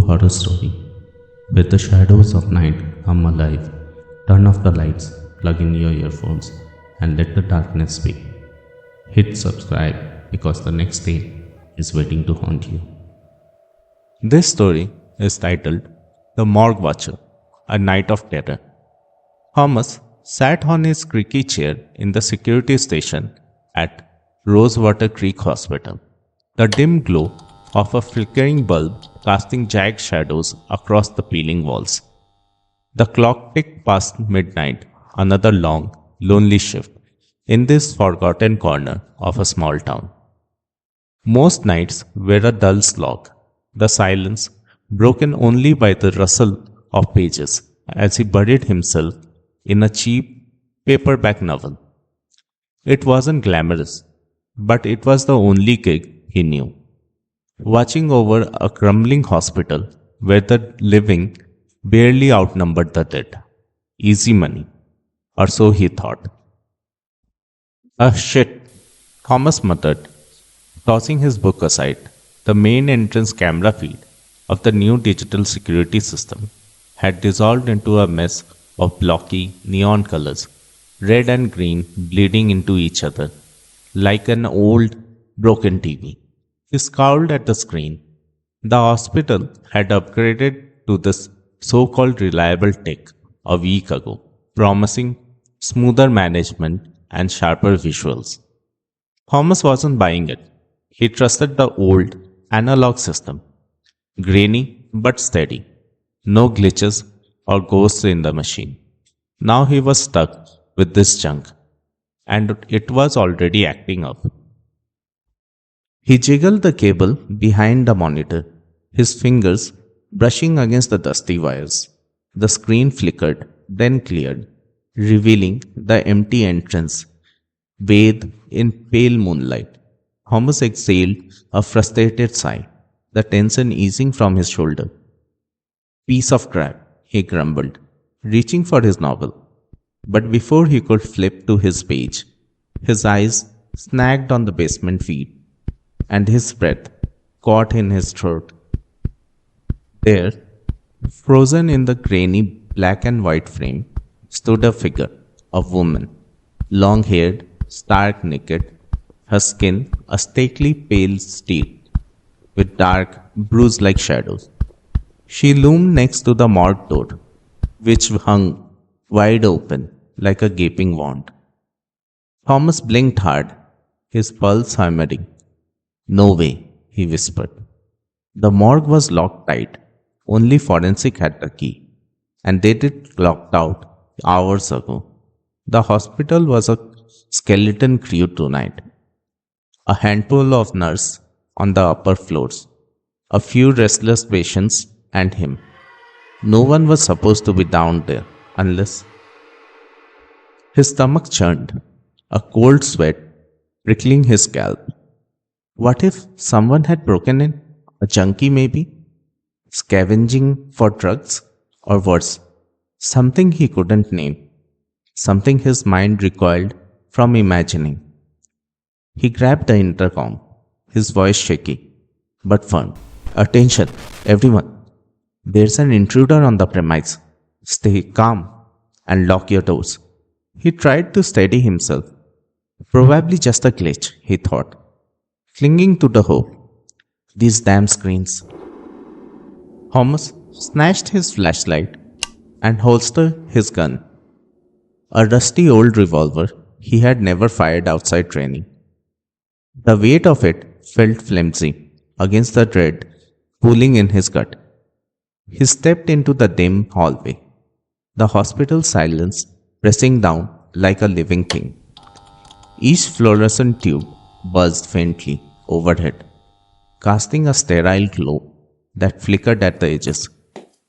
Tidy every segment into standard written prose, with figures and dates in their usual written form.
horror story, where the shadows of night come alive. Turn off the lights, plug in your earphones, and let the darkness speak. Hit subscribe because the next tale is waiting to haunt you. This story is titled The Morgue Watcher, A Night of Terror. Thomas sat on his creaky chair in the security station at Rosewater Creek Hospital. The dim glow of a flickering bulb casting jagged shadows across the peeling walls. The clock ticked past midnight, another long, lonely shift in this forgotten corner of a small town. Most nights were a dull slog, the silence broken only by the rustle of pages as he buried himself in a cheap paperback novel. It wasn't glamorous, but it was the only gig he knew. Watching over a crumbling hospital where the living barely outnumbered the dead. Easy money, or so he thought. Ah, shit, Thomas muttered, tossing his book aside. The main entrance camera feed of the new digital security system had dissolved into a mess of blocky neon colors, red and green bleeding into each other, like an old broken TV. He scowled at the screen. The hospital had upgraded to this so called reliable tech a week ago, promising smoother management and sharper visuals. Thomas wasn't buying it. He trusted the old analog system, grainy but steady, no glitches or ghosts in the machine. Now he was stuck with this junk, and it was already acting up. He jiggled the cable behind the monitor, his fingers brushing against the dusty wires. The screen flickered, then cleared, revealing the empty entrance, bathed in pale moonlight. Thomas exhaled a frustrated sigh, the tension easing from his shoulder. Piece of crap, he grumbled, reaching for his novel. But before he could flip to his page, his eyes snagged on the basement feed, and his breath caught in his throat. There, frozen in the grainy black and white frame, stood a figure, a woman, long haired, stark naked, her skin a stately pale steel, with dark, bruise like shadows. She loomed next to the morgue door, which hung wide open like a gaping wound. Thomas blinked hard, his pulse hammering. No way, he whispered. The morgue was locked tight. Only forensic had the key, and they did locked out hours ago. The hospital was a skeleton crew tonight. A handful of nurses on the upper floors, a few restless patients, and him. No one was supposed to be down there unless. His stomach churned, a cold sweat prickling his scalp. What if someone had broken in? A junkie, maybe? Scavenging for drugs? Or worse, something he couldn't name. Something his mind recoiled from imagining. He grabbed the intercom, his voice shaky, but firm. Attention, everyone. There's an intruder on the premise. Stay calm and lock your doors. He tried to steady himself. Probably just a glitch, he thought, clinging to the hope. These damn screens. Thomas snatched his flashlight and holstered his gun. A rusty old revolver he had never fired outside training. The weight of it felt flimsy against the dread pulling in his gut. He stepped into the dim hallway, the hospital silence pressing down like a living thing. Each fluorescent tube buzzed faintly overhead, casting a sterile glow that flickered at the edges.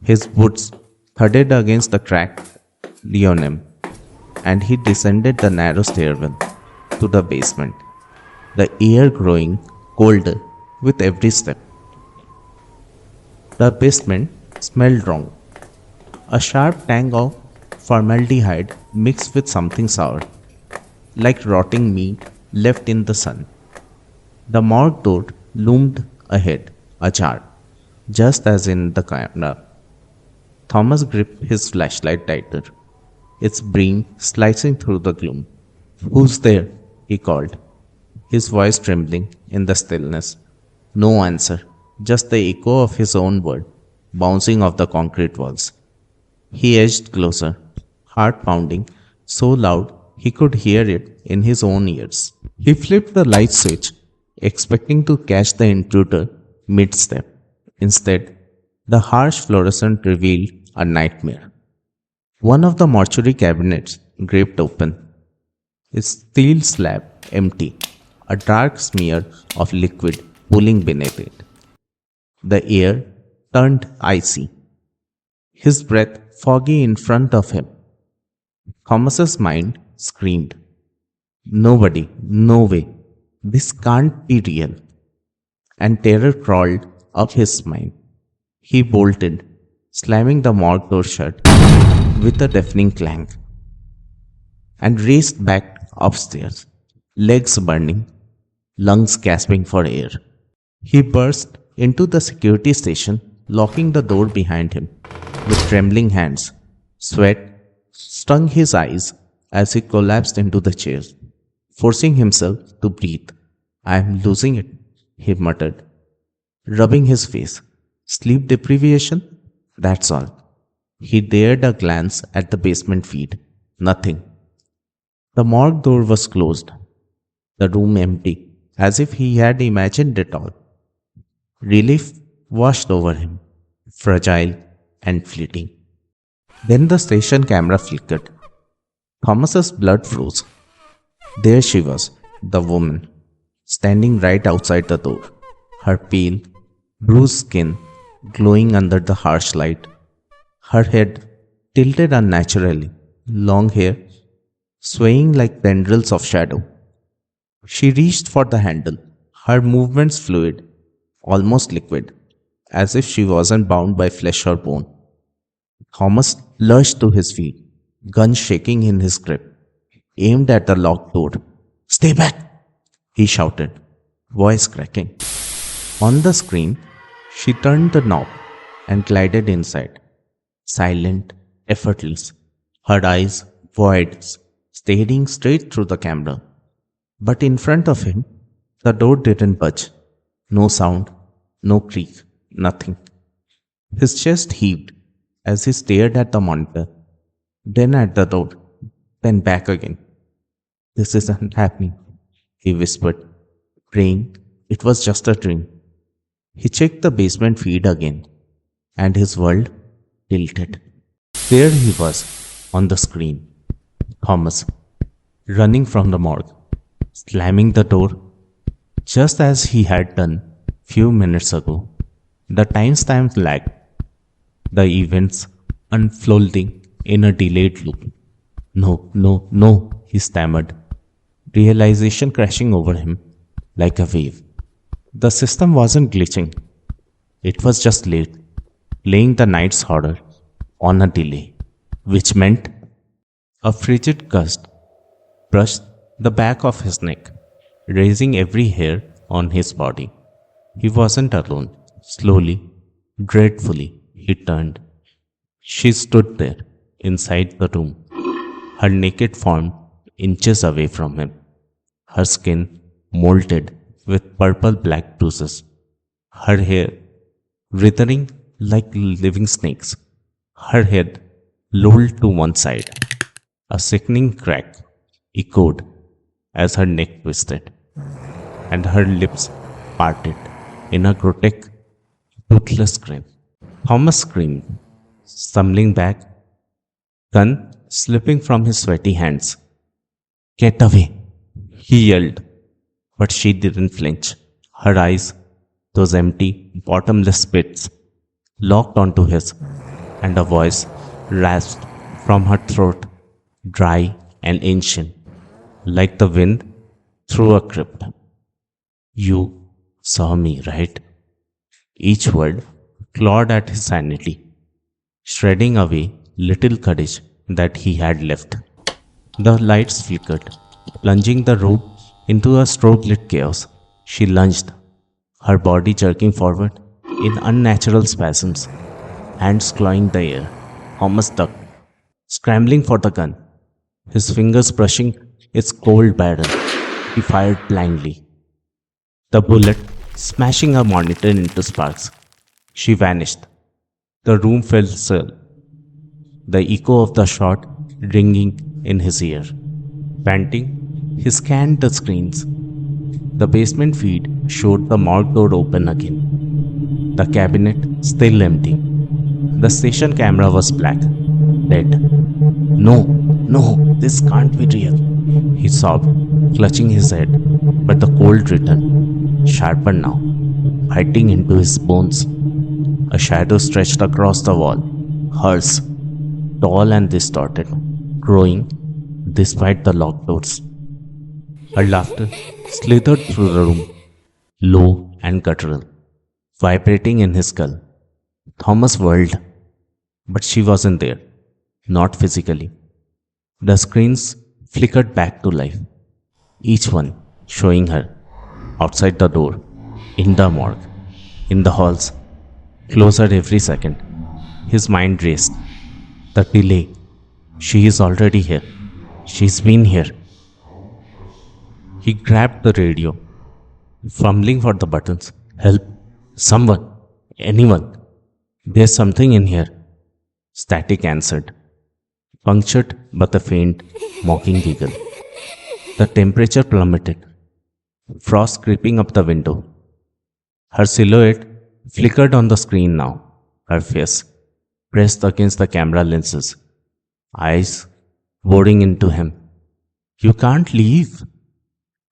His boots thudded against the cracked linoleum, and he descended the narrow stairwell to the basement, the air growing colder with every step. The basement smelled wrong. A sharp tang of formaldehyde mixed with something sour, like rotting meat left in the sun. The morgue door loomed ahead, ajar, just as in the camera. Thomas gripped his flashlight tighter, its beam slicing through the gloom. "Who's there?" he called, his voice trembling in the stillness. No answer, just the echo of his own word bouncing off the concrete walls. He edged closer, heart pounding so loud he could hear it in his own ears. He flipped the light switch, expecting to catch the intruder mid step. Instead, the harsh fluorescent revealed a nightmare. One of the mortuary cabinets gaped open, its steel slab empty, a dark smear of liquid pooling beneath it. The air turned icy, his breath foggy in front of him. Thomas's mind screamed, "Nobody, no way, this can't be real." And terror crawled up his spine. He bolted, slamming the morgue door shut with a deafening clang, and raced back upstairs, legs burning, lungs gasping for air. He burst into the security station, locking the door behind him with trembling hands. Sweat stung his eyes as he collapsed into the chair, forcing himself to breathe. "I am losing it," he muttered, rubbing his face. "Sleep deprivation? That's all." He dared a glance at the basement feed. Nothing. The morgue door was closed, the room empty, as if he had imagined it all. Relief washed over him, fragile and fleeting. Then the station camera flickered. Thomas's blood froze. There she was, the woman, standing right outside the door, her pale, bruised skin glowing under the harsh light, her head tilted unnaturally, long hair swaying like tendrils of shadow. She reached for the handle, her movements fluid, almost liquid, as if she wasn't bound by flesh or bone. Thomas lurched to his feet, gun shaking in his grip, aimed at the locked door. "Stay back!" he shouted, voice cracking. On the screen, she turned the knob and glided inside, silent, effortless, her eyes void, staring straight through the camera. But in front of him, the door didn't budge. No sound, no creak, nothing. His chest heaved as he stared at the monitor, then at the door, then back again. "This isn't happening," he whispered, praying it was just a dream. He checked the basement feed again, and his world tilted. There he was, on the screen. Thomas, running from the morgue, slamming the door, just as he had done few minutes ago. The timestamp lagged, the events unfolding in a delayed loop. "No, no, no," he stammered, realization crashing over him like a wave. The system wasn't glitching. It was just late, playing the night's horror on a delay, which meant a frigid gust brushed the back of his neck, raising every hair on his body. He wasn't alone. Slowly, dreadfully, he turned. She stood there, inside the room, her naked form inches away from him, her skin molted with purple-black bruises, her hair writhing like living snakes, her head lolled to one side. A sickening crack echoed as her neck twisted, and her lips parted in a grotesque, toothless grin. Thomas screamed, stumbling back, gun slipping from his sweaty hands. "Get away!" he yelled, but she didn't flinch. Her eyes, those empty, bottomless pits, locked onto his, and a voice rasped from her throat, dry and ancient, like the wind through a crypt. "You saw me, right?" Each word clawed at his sanity, shredding away little courage that he had left. The lights flickered, plunging the room into a strobe lit chaos. She lunged, her body jerking forward, in unnatural spasms, hands clawing the air. Thomas ducked, scrambling for the gun, his fingers brushing its cold barrel. He fired blindly, the bullet smashing her monitor into sparks. She vanished. The room felt still, the echo of the shot ringing in his ear. Panting, he scanned the screens. The basement feed showed the morgue door open again. The cabinet still empty. The station camera was black, dead. No, no, this can't be real. He sobbed, clutching his head, but the cold returned, sharper now, biting into his bones. A shadow stretched across the wall, hers, tall and distorted, growing despite the locked doors. Her laughter slithered through the room, low and guttural, vibrating in his skull. Thomas whirled, but she wasn't there, not physically. The screens flickered back to life, each one showing her outside the door, in the morgue, in the halls, closer every second. His mind raced. The delay. She is already here. She's been here. He grabbed the radio, fumbling for the buttons. Help! Someone! Anyone! There's something in here. Static answered, punctured but a faint, mocking giggle. The temperature plummeted, frost creeping up the window. Her silhouette flickered on the screen now, her face pressed against the camera lenses, eyes boring into him. You can't leave,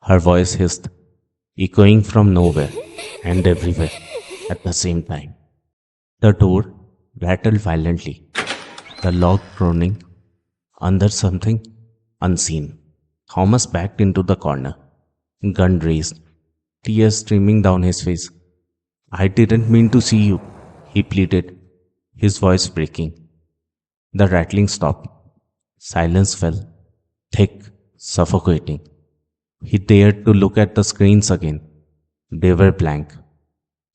her voice hissed, echoing from nowhere and everywhere at the same time. The door rattled violently, the lock groaning under something unseen. Thomas backed into the corner, gun raised, tears streaming down his face. I didn't mean to see you, he pleaded, his voice breaking. The rattling stopped. Silence fell, thick, suffocating. He dared to look at the screens again. They were blank,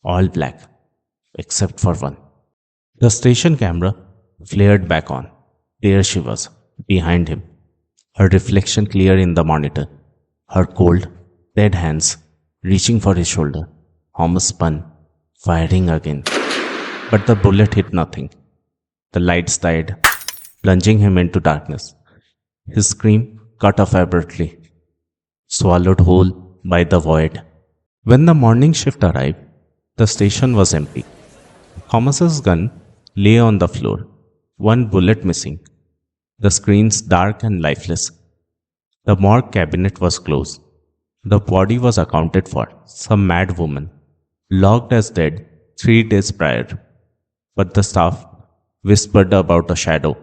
all black, except for one. The station camera flared back on. There she was, behind him, her reflection clear in the monitor, her cold, dead hands reaching for his shoulder. Thomas spun, firing again. But the bullet hit nothing. The lights died, plunging him into darkness. His scream cut off abruptly, swallowed whole by the void. When the morning shift arrived, the station was empty. Thomas's gun lay on the floor, one bullet missing. The screens dark and lifeless. The morgue cabinet was closed. The body was accounted for, some mad woman, logged as dead 3 days prior. But the staff whispered about a shadow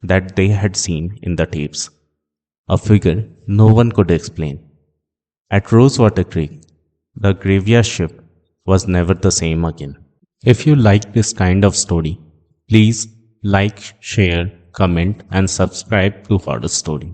that they had seen in the tapes, a figure no one could explain. At Rosewater Creek, the graveyard shift was never the same again. If you like this kind of story, please like, share, comment, and subscribe to Horror Story.